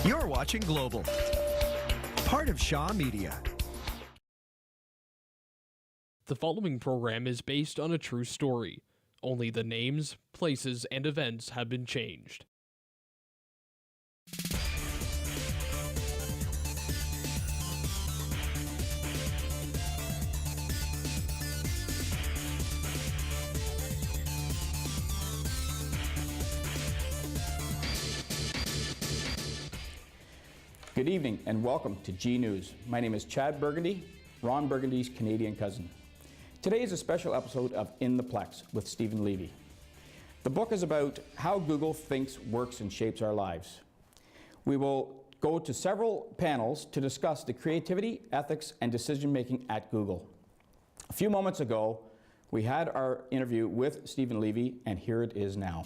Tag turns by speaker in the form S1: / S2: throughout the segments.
S1: You're watching Global, part of Shaw Media.
S2: The following program is based on a true story. Only the names, places, and events have been changed.
S3: Good evening and welcome to G News. My name is Chad Burgundy, Ron Burgundy's Canadian cousin. Today is a special episode of In the Plex with Steven Levy. The book is about how Google thinks, works, and shapes our lives. We will go to several panels to discuss the creativity, ethics, and decision-making at Google. A few moments ago, we had our interview with Steven Levy, and here it is now.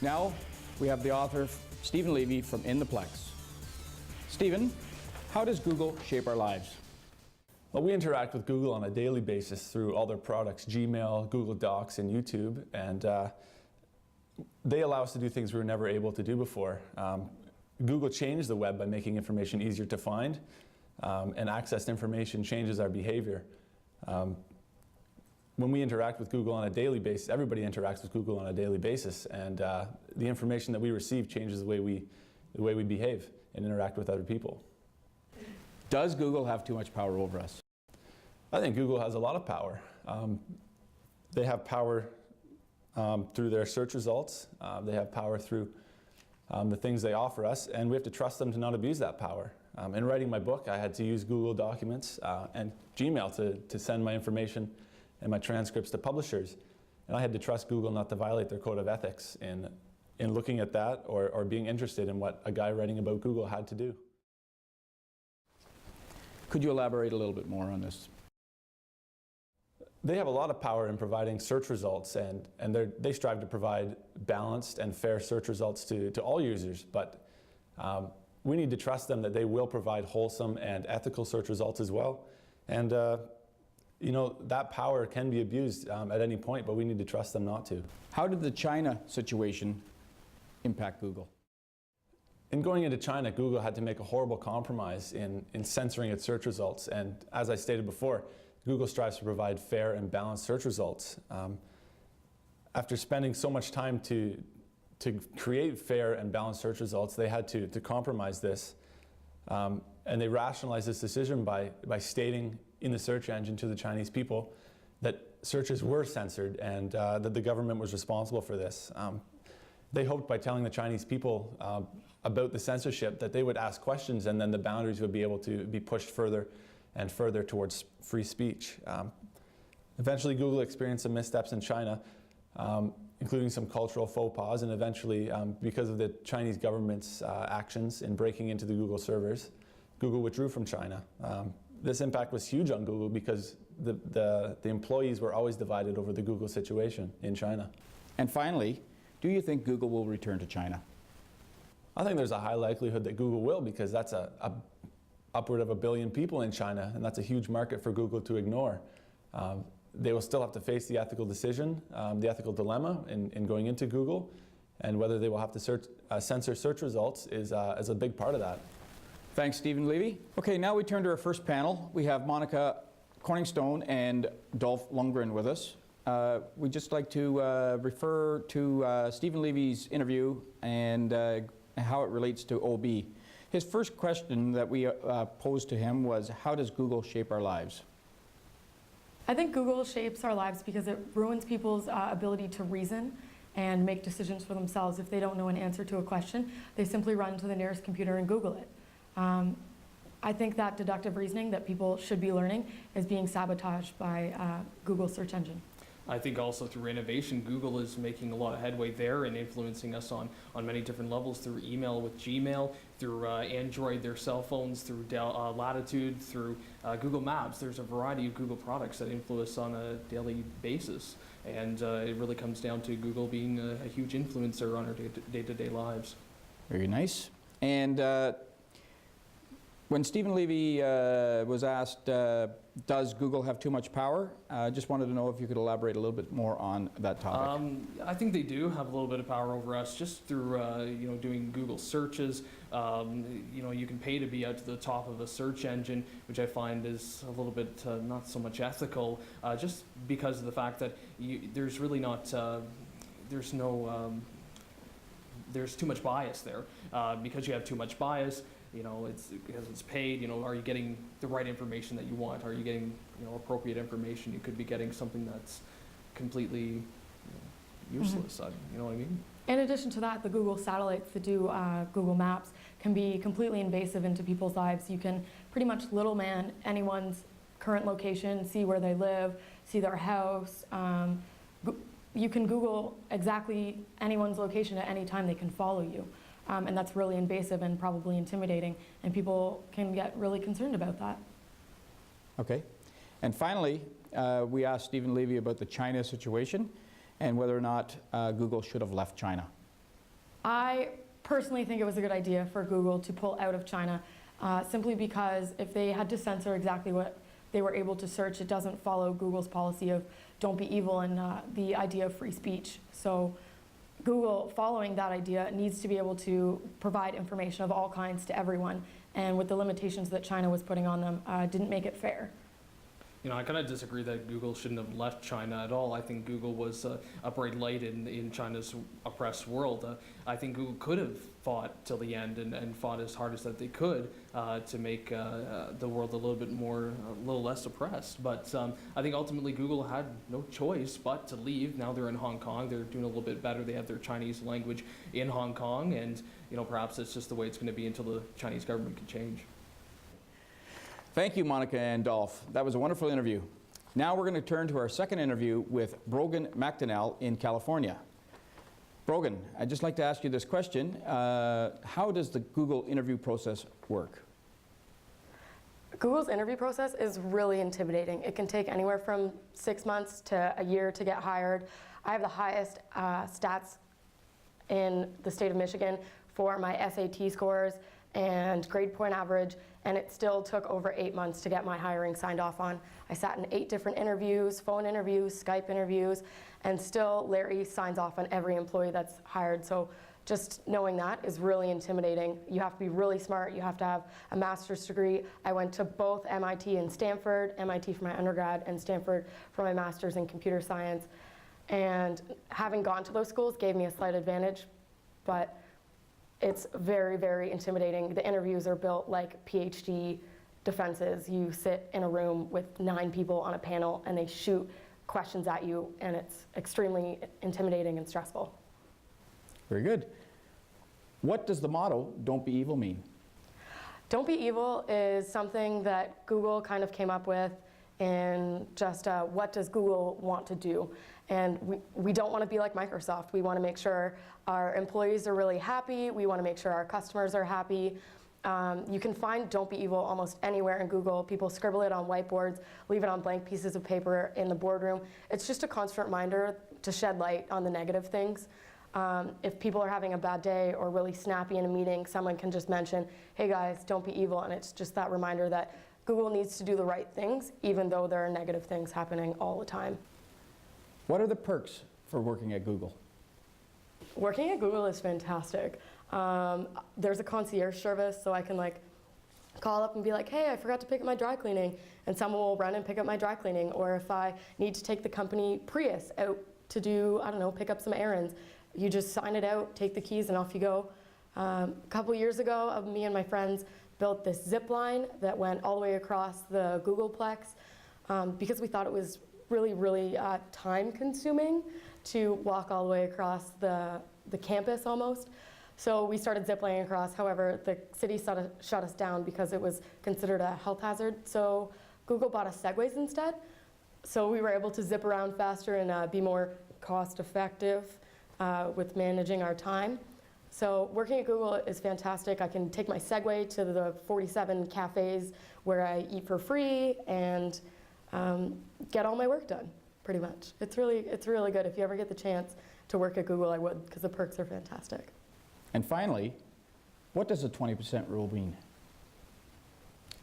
S3: Now, we have the author, Steven Levy from In the Plex. Steven, how does Google shape our lives?
S4: Well, we interact with Google on a daily basis through all their products, Gmail, Google Docs, and YouTube, and they allow us to do things we were never able to do before. Google changed the web by making information easier to find, and accessed information changes our behavior. When we interact with Google on a daily basis, everybody interacts with Google on a daily basis, and the information that we receive changes the way we behave and interact with other people.
S3: Does Google have too much power over us?
S4: I think Google has a lot of power. They have power through their search results. They have power through the things they offer us, and we have to trust them to not abuse that power. In writing my book, I had to use Google Documents and Gmail to send my information and my transcripts to publishers. And I had to trust Google not to violate their code of ethics in looking at that or being interested in what a guy writing about Google had to do.
S3: Could you elaborate a little bit more on this?
S4: They have a lot of power in providing search results, and they strive to provide balanced and fair search results to all users, but we need to trust them that they will provide wholesome and ethical search results as well. And you know, that power can be abused at any point, but we need to trust them not to.
S3: How did the China situation impact Google?
S4: In going into China, Google had to make a horrible compromise in censoring its search results. And as I stated before, Google strives to provide fair and balanced search results. After spending so much time to create fair and balanced search results, they had to compromise this. And they rationalized this decision by stating in the search engine to the Chinese people that searches were censored and that the government was responsible for this. They hoped by telling the Chinese people about the censorship that they would ask questions, and then the boundaries would be able to be pushed further and further towards free speech. Eventually, Google experienced some missteps in China, including some cultural faux pas, and eventually, because of the Chinese government's actions in breaking into the Google servers, Google withdrew from China. This impact was huge on Google because the employees were always divided over the Google situation in China.
S3: And finally, do you think Google will return to China?
S4: I think there's a high likelihood that Google will, because that's upward of 1 billion people in China, and that's a huge market for Google to ignore. They will still have to face the ethical decision, the ethical dilemma in going into Google, and whether they will have to censor search results is a big part of that.
S3: Thanks, Steven Levy. Okay, now we turn to our first panel. We have Monica Corningstone and Dolph Lundgren with us. We'd just like to refer to Steven Levy's interview and how it relates to OB. His first question that we posed to him was, how does Google shape our lives?
S5: I think Google shapes our lives because it ruins people's ability to reason and make decisions for themselves. If they don't know an answer to a question, they simply run to the nearest computer and Google it. I think that deductive reasoning that people should be learning is being sabotaged by Google's search engine.
S2: I think also through innovation, Google is making a lot of headway there and influencing us on many different levels through email with Gmail, through Android, their cell phones, through Latitude, through Google Maps. There's a variety of Google products that influence on a daily basis. And it really comes down to Google being a huge influencer on our day-to-day lives.
S3: Very nice. And When Steven Levy was asked, does Google have too much power? Just wanted to know if you could elaborate a little bit more on that topic.
S2: I think they do have a little bit of power over us just through doing Google searches. You can pay to be out to the top of a search engine, which I find is a little bit not so much ethical, just because of the fact that there's really not there's too much bias there. Because you have too much bias, because it's paid, are you getting the right information that you want? Are you getting, appropriate information? You could be getting something that's completely useless. You know what I mean?
S5: In addition to that, the Google satellites that do Google Maps can be completely invasive into people's lives. You can pretty much little man anyone's current location, see where they live, see their house. You can Google exactly anyone's location at any time. They can follow you. And that's really invasive and probably intimidating, and people can get really concerned about that.
S3: Okay. And finally, we asked Steven Levy about the China situation and whether or not Google should have left China.
S5: I personally think it was a good idea for Google to pull out of China, simply because if they had to censor exactly what they were able to search, it doesn't follow Google's policy of don't be evil and the idea of free speech. So Google, following that idea, needs to be able to provide information of all kinds to everyone, and with the limitations that China was putting on them, didn't make it fair.
S2: I kind of disagree that Google shouldn't have left China at all. I think Google was a bright light in China's oppressed world. I think Google could have fought till the end and fought as hard as that they could to make the world a little less oppressed. But I think ultimately Google had no choice but to leave. Now they're in Hong Kong. They're doing a little bit better. They have their Chinese language in Hong Kong, and perhaps it's just the way it's going to be until the Chinese government can change.
S3: Thank you, Monica and Dolph. That was a wonderful interview. Now we're going to turn to our second interview with Brogan McDonnell in California. Brogan, I'd just like to ask you this question. How does the Google interview process work?
S5: Google's interview process is really intimidating. It can take anywhere from 6 months to a year to get hired. I have the highest stats in the state of Michigan for my SAT scores and grade point average, and it still took over 8 months to get my hiring signed off on. I sat in 8 different interviews, phone interviews, Skype interviews, and still Larry signs off on every employee that's hired. So just knowing that is really intimidating. You have to be really smart. You have to have a master's degree. I went to both MIT and Stanford, MIT for my undergrad and Stanford for my master's in computer science. And having gone to those schools gave me a slight advantage, but it's very, very intimidating. The interviews are built like PhD defenses. You sit in a room with 9 people on a panel and they shoot questions at you, and it's extremely intimidating and stressful.
S3: Very good. What does the motto, "Don't be evil," mean?
S5: Don't be evil is something that Google kind of came up with, and just what does Google want to do? And we don't want to be like Microsoft. We want to make sure our employees are really happy. We want to make sure our customers are happy. You can find "Don't be evil" almost anywhere in Google. People scribble it on whiteboards, leave it on blank pieces of paper in the boardroom. It's just a constant reminder to shed light on the negative things. If people are having a bad day or really snappy in a meeting, someone can just mention, "Hey guys, don't be evil," and it's just that reminder that Google needs to do the right things, even though there are negative things happening all the time.
S3: What are the perks for working at Google?
S5: Working at Google is fantastic. There's a concierge service, so I can call up and be like, "Hey, I forgot to pick up my dry cleaning," and someone will run and pick up my dry cleaning. Or if I need to take the company Prius out to do, I don't know, pick up some errands, you just sign it out, take the keys, and off you go. A couple years ago, me and my friends built this zip line that went all the way across the Google Plex because we thought it was really, really time consuming to walk all the way across the campus almost. So we started ziplining across. However, the city shut us down because it was considered a health hazard. So Google bought us Segways instead. So we were able to zip around faster and be more cost effective with managing our time. So working at Google is fantastic. I can take my Segway to the 47 cafes where I eat for free and get all my work done, pretty much. It's really good. If you ever get the chance to work at Google, I would, because the perks are fantastic.
S3: And finally, what does the 20% rule mean?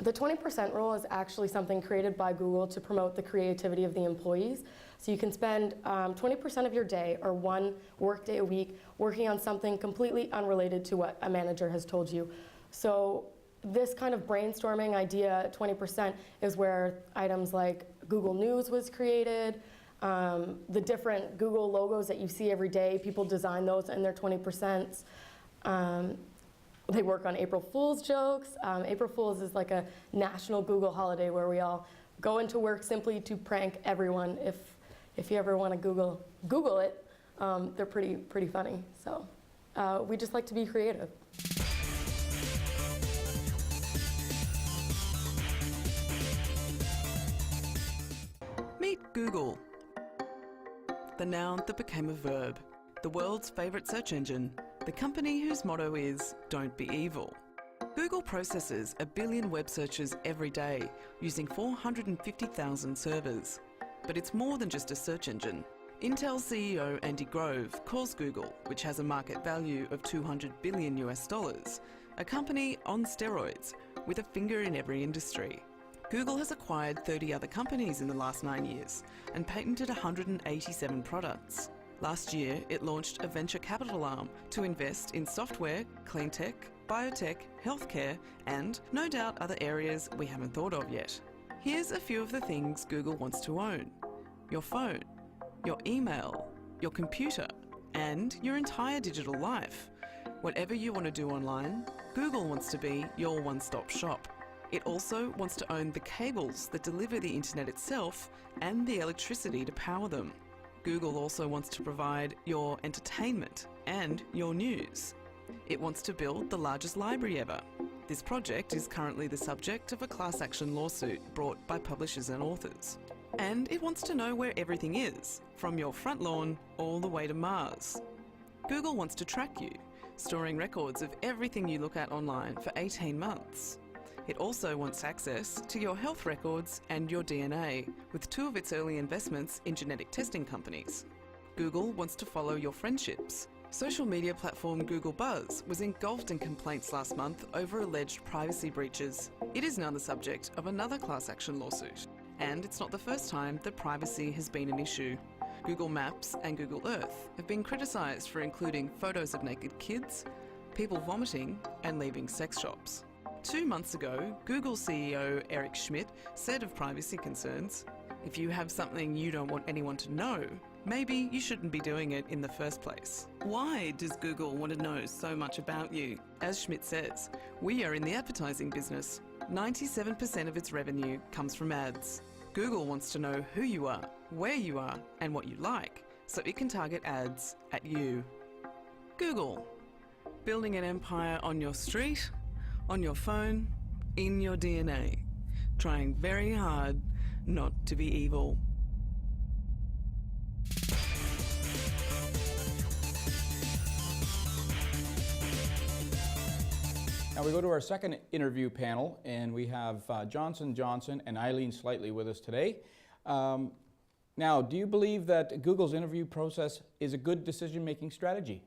S5: The 20% rule is actually something created by Google to promote the creativity of the employees. So you can spend 20% of your day or one work day a week working on something completely unrelated to what a manager has told you. So this kind of brainstorming idea, 20%, is where items like Google News was created, the different Google logos that you see every day, people design those in their 20%. They work on April Fool's jokes. April Fool's is like a national Google holiday where we all go into work simply to prank everyone. If you ever want to Google it, they're pretty funny. So we just like to be creative.
S6: Meet Google, the noun that became a verb, the world's favourite search engine, the company whose motto is "Don't be evil." Google processes 1 billion web searches every day using 450,000 servers. But it's more than just a search engine. Intel CEO Andy Grove calls Google, which has a market value of $200 billion US, a company on steroids with a finger in every industry. Google has acquired 30 other companies in the last 9 years and patented 187 products. Last year, it launched a venture capital arm to invest in software, clean tech, biotech, healthcare, and, no doubt, other areas we haven't thought of yet. Here's a few of the things Google wants to own: your phone, your email, your computer, and your entire digital life. Whatever you want to do online, Google wants to be your one-stop shop. It also wants to own the cables that deliver the internet itself and the electricity to power them. Google also wants to provide your entertainment and your news. It wants to build the largest library ever. This project is currently the subject of a class action lawsuit brought by publishers and authors. And it wants to know where everything is, from your front lawn all the way to Mars. Google wants to track you, storing records of everything you look at online for 18 months. It also wants access to your health records and your DNA, with 2 of its early investments in genetic testing companies. Google wants to follow your friendships. Social media platform Google Buzz was engulfed in complaints last month over alleged privacy breaches. It is now the subject of another class action lawsuit. And it's not the first time that privacy has been an issue. Google Maps and Google Earth have been criticised for including photos of naked kids, people vomiting, and leaving sex shops. 2 months ago, Google CEO Eric Schmidt said of privacy concerns, "If you have something you don't want anyone to know, maybe you shouldn't be doing it in the first place." Why does Google want to know so much about you? As Schmidt says, we are in the advertising business. 97% of its revenue comes from ads. Google wants to know who you are, where you are, and what you like, so it can target ads at you. Google, building an empire on your street, on your phone, in your DNA, trying very hard not to be evil.
S3: Now we go to our second interview panel, and we have Johnson Johnson and Eileen Slightly with us today. Now, do you believe that Google's interview process is a good decision-making strategy?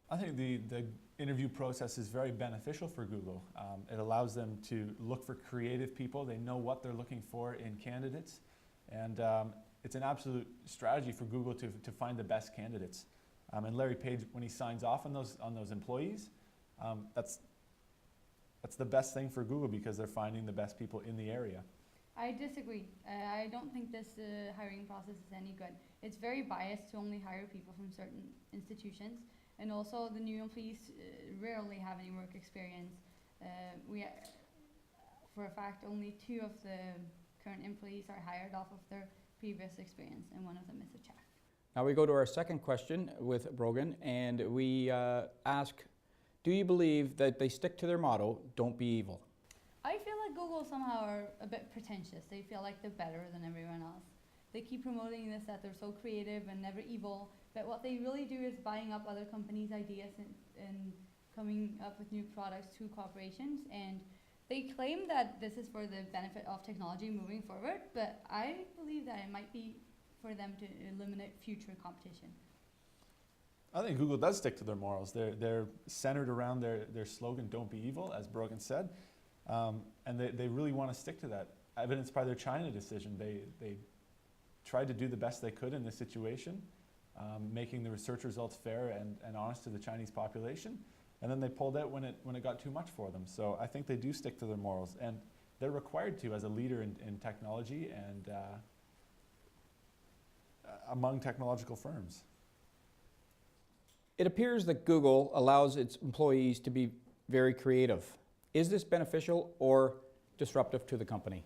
S4: I think the interview process is very beneficial for Google. It allows them to look for creative people. They know what they're looking for in candidates. And it's an absolute strategy for Google to find the best candidates. And Larry Page, when he signs off on those employees, that's the best thing for Google because they're finding the best people in the area.
S7: I disagree. I don't think this hiring process is any good. It's very biased to only hire people from certain institutions. And also the new employees rarely have any work experience. For a fact, only 2 of the current employees are hired off of their previous experience, and one of them is a chef.
S3: Now we go to our second question with Brogan, and we ask, do you believe that they stick to their motto, don't be evil?
S7: I feel like Google somehow are a bit pretentious. They feel like they're better than everyone else. They keep promoting this, that they're so creative and never evil, but what they really do is buying up other companies' ideas and coming up with new products through corporations. And they claim that this is for the benefit of technology moving forward, but I believe that it might be for them to eliminate future competition.
S4: I think Google does stick to their morals. They're centered around their slogan, don't be evil, as Brogan said. And they really want to stick to that, evidenced by their China decision. They tried to do the best they could in this situation, making the research results fair and honest to the Chinese population, and then they pulled out when it got too much for them. So I think they do stick to their morals, and they're required to as a leader in technology and among technological firms.
S3: It appears that Google allows its employees to be very creative. Is this beneficial or disruptive to the company?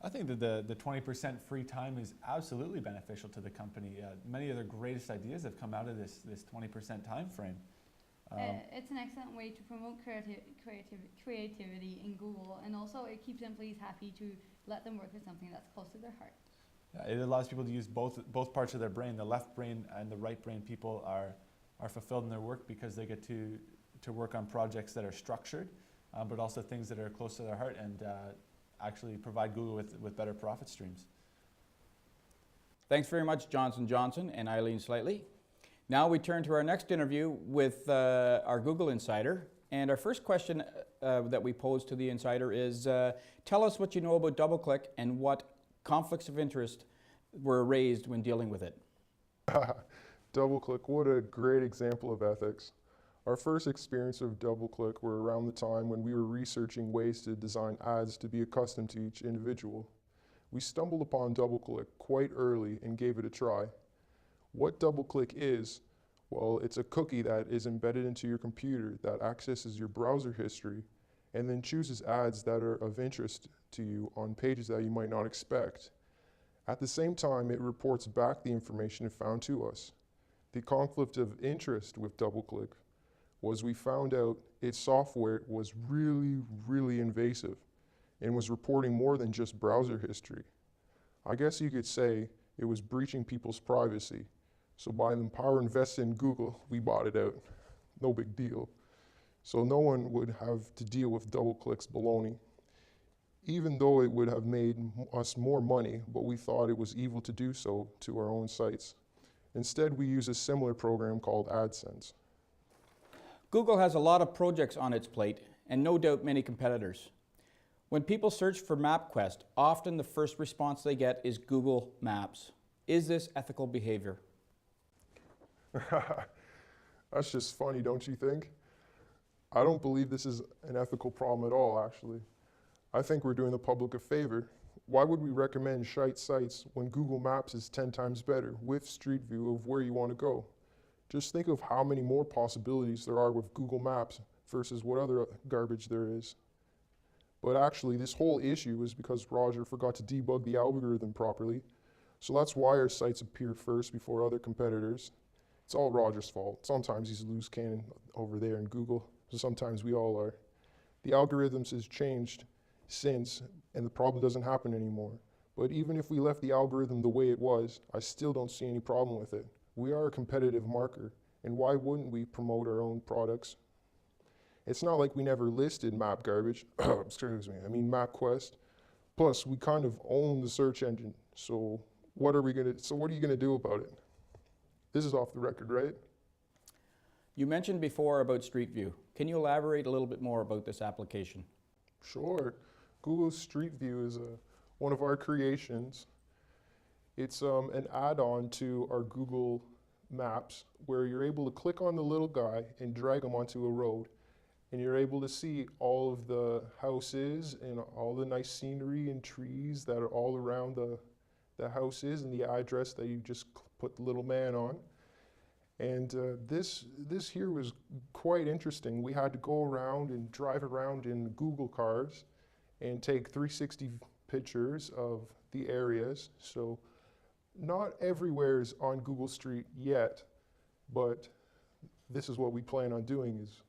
S4: I think that the 20% free time is absolutely beneficial to the company. Many of their greatest ideas have come out of this 20% time frame.
S7: It's an excellent way to promote creativity in Google, and also it keeps employees happy to let them work with something that's close to their heart.
S4: It allows people to use both parts of their brain. The left brain and the right brain people are fulfilled in their work because they get to work on projects that are structured, but also things that are close to their heart and actually provide Google with better profit streams.
S3: Thanks very much, Johnson Johnson and Eileen Slightly. Now we turn to our next interview with our Google Insider. And our first question that we pose to the Insider is, tell us what you know about DoubleClick and what conflicts of interest were raised when dealing with it.
S8: DoubleClick, what a great example of ethics. Our first experience of DoubleClick were around the time when we were researching ways to design ads to be accustomed to each individual. We stumbled upon DoubleClick quite early and gave it a try. What DoubleClick is, well, it's a cookie that is embedded into your computer that accesses your browser history and then chooses ads that are of interest to you on pages that you might not expect. At the same time, it reports back the information it found to us. The conflict of interest with DoubleClick was we found out its software was really, really invasive and was reporting more than just browser history. I guess you could say it was breaching people's privacy. So by the power invested in Google, we bought it out. No big deal. So no one would have to deal with DoubleClick's baloney. Even though it would have made us more money, but we thought it was evil to do so to our own sites. Instead, we use a similar program called AdSense.
S3: Google has a lot of projects on its plate and no doubt many competitors. When people search for MapQuest, often the first response they get is Google Maps. Is this ethical behavior?
S8: That's just funny, don't you think? I don't believe this is an ethical problem at all, actually. I think we're doing the public a favor. Why would we recommend shite sites when Google Maps is 10 times better with Street View of where you want to go? Just think of how many more possibilities there are with Google Maps versus what other garbage there is. But actually, this whole issue is because Roger forgot to debug the algorithm properly. So that's why our sites appear first before other competitors. It's all Roger's fault. Sometimes he's a loose cannon over there in Google, so sometimes we all are. The algorithms has changed since, and the problem doesn't happen anymore. But even if we left the algorithm the way it was, I still don't see any problem with it. We are a competitive marker, and why wouldn't we promote our own products? It's not like we never listed map garbage, excuse me, I mean MapQuest. Plus, we kind of own the search engine, so what are you gonna do about it? This is off the record, right?
S3: You mentioned before about Street View. Can you elaborate a little bit more about this application?
S8: Sure. Google Street View is one of our creations. It's an add-on to our Google Maps where you're able to click on the little guy and drag him onto a road. And you're able to see all of the houses and all the nice scenery and trees that are all around the houses and the address that you just put the little man on. And this here was quite interesting. We had to go around and drive around in Google cars and take 360 pictures of the areas. So not everywhere is on Google Street yet, but this is what we plan on doing, is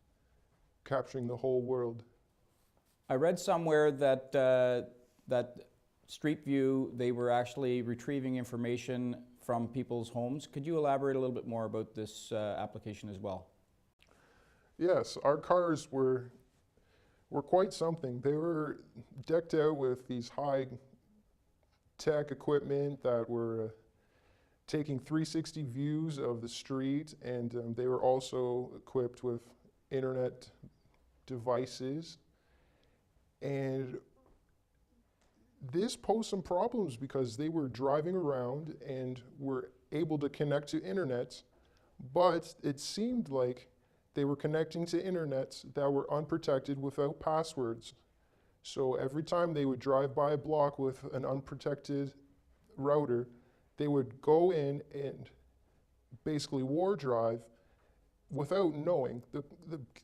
S8: capturing the whole world.
S3: I read somewhere that that Street View, they were actually retrieving information from people's homes. Could you elaborate a little bit more about this application as well?
S8: Yes, our cars were quite something. They were decked out with these high-tech equipment that were taking 360 views of the street, and they were also equipped with internet devices. And this posed some problems because they were driving around and were able to connect to internet, but it seemed like they were connecting to internets that were unprotected without passwords. So every time they would drive by a block with an unprotected router, they would go in and basically war drive without knowing.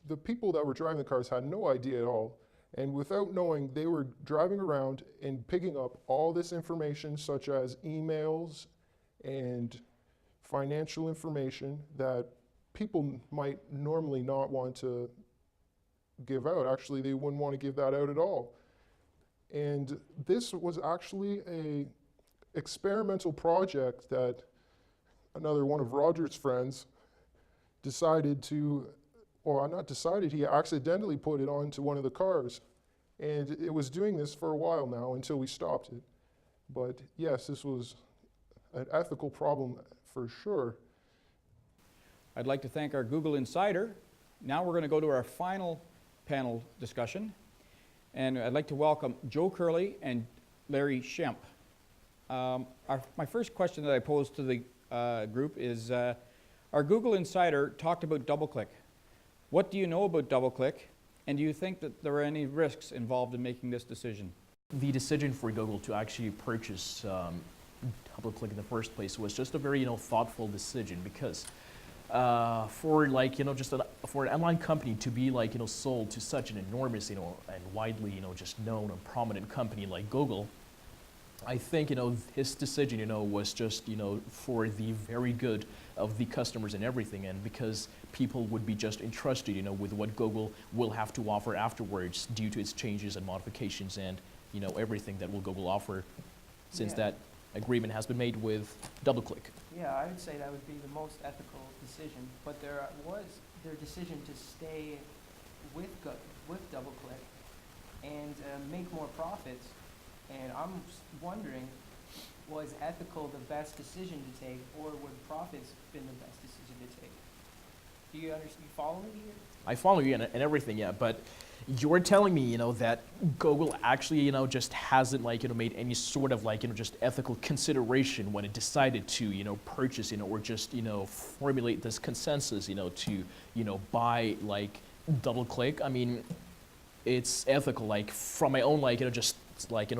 S8: The people that were driving the cars had no idea at all. And without knowing, they were driving around and picking up all this information, such as emails and financial information that people might normally not want to give out. Actually, they wouldn't want to give that out at all. And this was actually a experimental project that another one of Roger's friends decided to, or not decided, he accidentally put it onto one of the cars. And it was doing this for a while now until we stopped it. But yes, this was an ethical problem for sure.
S3: I'd like to thank our Google Insider. Now we're going to go to our final panel discussion. And I'd like to welcome Joe Curley and Larry Schemp. My first question that I posed to the group is, our Google Insider talked about DoubleClick. What do you know about DoubleClick, and do you think that there are any risks involved in making this decision?
S9: The decision for Google to actually purchase DoubleClick in the first place was just a very thoughtful decision, because for for an online company to be sold to such an enormous and widely just known and prominent company like Google, I think his decision was just for the very good of the customers and everything, and because people would be just entrusted with what Google will have to offer afterwards due to its changes and modifications and everything that will Google offer since that agreement has been made with DoubleClick.
S10: Yeah, I would say that would be the most ethical decision, but there was their decision to stay with DoubleClick and make more profits. And I'm wondering, was ethical the best decision to take, or would profits been the best decision to take? Do you understand? You follow me here?
S9: I follow you and everything, yeah, but you're telling me, that Google actually, just hasn't made any sort of just ethical consideration when it decided to, purchase, or just, formulate this consensus, to, buy DoubleClick. I mean, it's ethical, from my own, just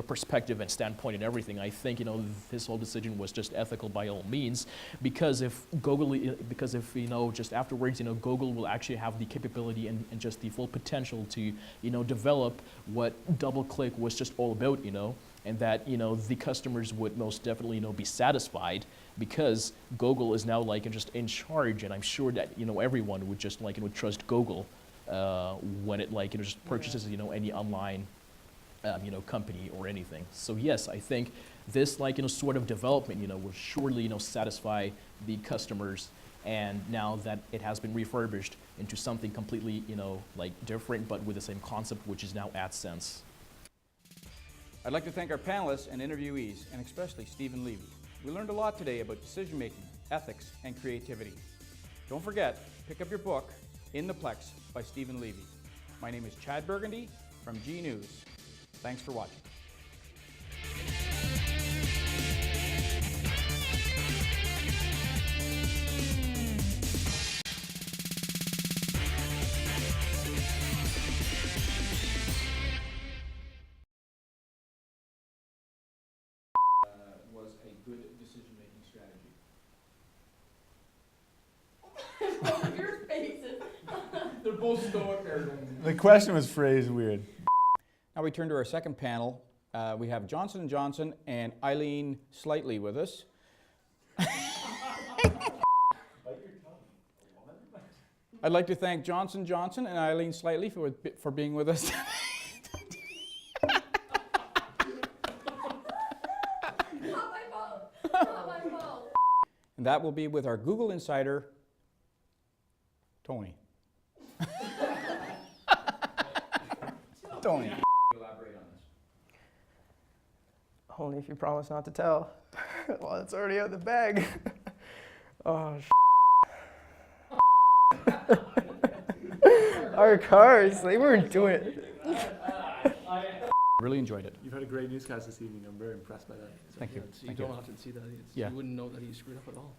S9: perspective and standpoint and everything. I think this whole decision was just ethical by all means, because if just afterwards Google will actually have the capability and just the full potential to develop what DoubleClick was just all about, and that the customers would most definitely be satisfied, because Google is now just in charge, and I'm sure that everyone would just would trust Google when it just purchases any online company or anything. So yes, I think this sort of development will surely satisfy the customers, and now that it has been refurbished into something completely different but with the same concept, which is now AdSense.
S3: I'd like to thank our panelists and interviewees, and especially Steven Levy. We learned a lot today about decision making, ethics, and creativity. Don't forget, pick up your book, In the Plex by Steven Levy. My name is Chad Burgundy from G News. Thanks for watching. Was a good decision-making strategy.
S5: Your faces.
S3: They're both stoic there.
S4: The question was phrased weird.
S3: Now we turn to our second panel. We have Johnson & Johnson and Eileen Slightly with us. I'd like to thank Johnson & Johnson and Eileen Slightly for being with us.
S5: Not my fault. Not my fault.
S3: And that will be with our Google Insider, Tony. Tony. Elaborate on this.
S10: Only if you promise not to tell. Well, it's already out of the bag. Oh, Our cars, they weren't doing it.
S3: Really enjoyed it.
S4: You've had a great newscast this evening. I'm very impressed by that.
S3: Thank you.
S2: So you
S3: Thank
S2: don't
S3: you.
S2: often see that.
S3: Yeah.
S2: You wouldn't know that he screwed up at all.